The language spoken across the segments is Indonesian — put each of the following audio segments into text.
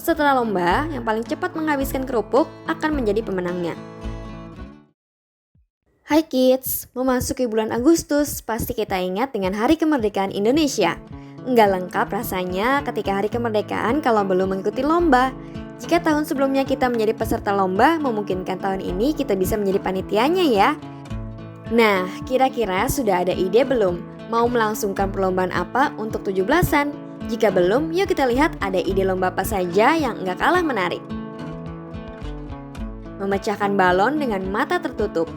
Peserta lomba yang paling cepat menghabiskan kerupuk akan menjadi pemenangnya. Hai kids, memasuki bulan Agustus, pasti kita ingat dengan Hari Kemerdekaan Indonesia. Nggak lengkap rasanya ketika Hari Kemerdekaan kalau belum mengikuti lomba. Jika tahun sebelumnya kita menjadi peserta lomba, memungkinkan tahun ini kita bisa menjadi panitianya ya. Nah, kira-kira sudah ada ide belum? Mau melangsungkan perlombaan apa untuk 17-an? Jika belum, yuk kita lihat ada ide lomba apa saja yang nggak kalah menarik. Memecahkan balon dengan mata tertutup.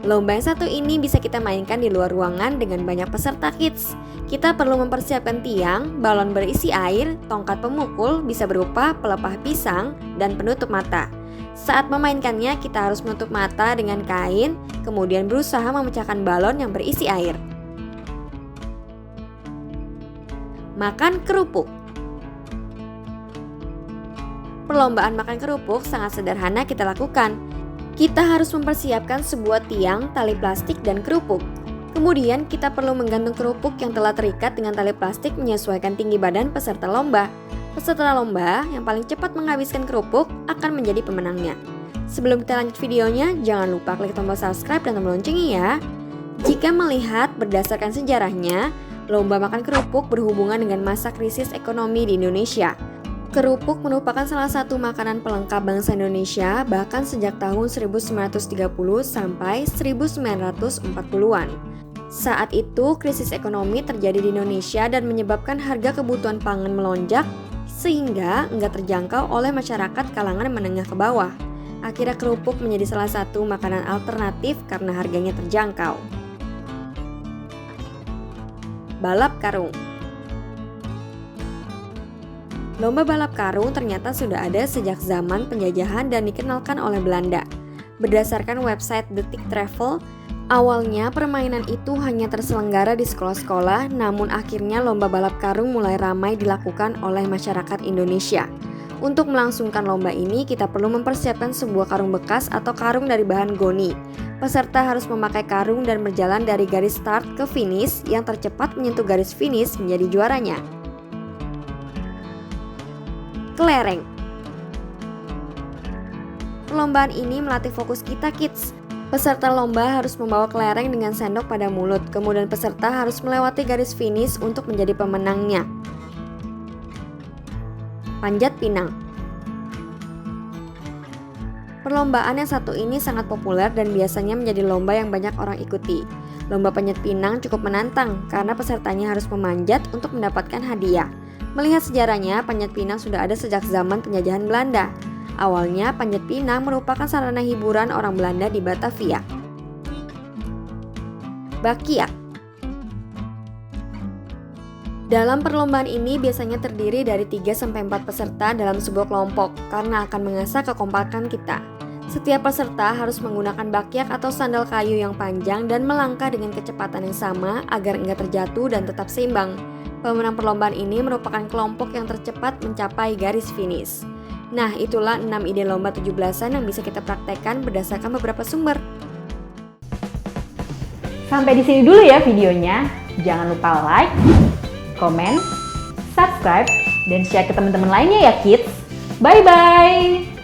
Lomba yang satu ini bisa kita mainkan di luar ruangan dengan banyak peserta kids. Kita perlu mempersiapkan tiang, balon berisi air, tongkat pemukul bisa berupa pelepah pisang, dan penutup mata. Saat memainkannya kita harus menutup mata dengan kain, kemudian berusaha memecahkan balon yang berisi air. Makan kerupuk. Perlombaan makan kerupuk sangat sederhana kita lakukan. Kita harus mempersiapkan sebuah tiang, tali plastik, dan kerupuk. Kemudian kita perlu menggantung kerupuk yang telah terikat dengan tali plastik menyesuaikan tinggi badan peserta lomba. Peserta lomba yang paling cepat menghabiskan kerupuk akan menjadi pemenangnya. Sebelum kita lanjut videonya, jangan lupa klik tombol subscribe dan tombol loncengnya ya. Jika melihat berdasarkan sejarahnya, lomba makan kerupuk berhubungan dengan masa krisis ekonomi di Indonesia. Kerupuk merupakan salah satu makanan pelengkap bangsa Indonesia bahkan sejak tahun 1930 sampai 1940-an. Saat itu krisis ekonomi terjadi di Indonesia dan menyebabkan harga kebutuhan pangan melonjak sehingga enggak terjangkau oleh masyarakat kalangan menengah ke bawah. Akhirnya kerupuk menjadi salah satu makanan alternatif karena harganya terjangkau. Balap karung. Lomba balap karung ternyata sudah ada sejak zaman penjajahan dan dikenalkan oleh Belanda. Berdasarkan website Detik Travel, awalnya permainan itu hanya terselenggara di sekolah-sekolah, namun akhirnya lomba balap karung mulai ramai dilakukan oleh masyarakat Indonesia. Untuk melangsungkan lomba ini, kita perlu mempersiapkan sebuah karung bekas atau karung dari bahan goni. Peserta harus memakai karung dan berjalan dari garis start ke finish, yang tercepat menyentuh garis finish menjadi juaranya. Kelereng. Perlombaan ini melatih fokus kita kids. Peserta lomba harus membawa kelereng dengan sendok pada mulut, kemudian peserta harus melewati garis finish untuk menjadi pemenangnya. Panjat pinang. Perlombaan yang satu ini sangat populer dan biasanya menjadi lomba yang banyak orang ikuti. Lomba panjat pinang cukup menantang karena pesertanya harus memanjat untuk mendapatkan hadiah. Melihat sejarahnya, panjat pinang sudah ada sejak zaman penjajahan Belanda. Awalnya, panjat pinang merupakan sarana hiburan orang Belanda di Batavia. Bakyak. Dalam perlombaan ini biasanya terdiri dari 3-4 peserta dalam sebuah kelompok karena akan mengasah kekompakan kita. Setiap peserta harus menggunakan bakyak atau sandal kayu yang panjang dan melangkah dengan kecepatan yang sama agar enggak terjatuh dan tetap seimbang. Pemenang perlombaan ini merupakan kelompok yang tercepat mencapai garis finish. Nah, itulah 6 ide lomba 17-an yang bisa kita praktekkan berdasarkan beberapa sumber. Sampai di sini dulu ya videonya. Jangan lupa like, komen, subscribe, dan share ke teman-teman lainnya ya kids. Bye-bye!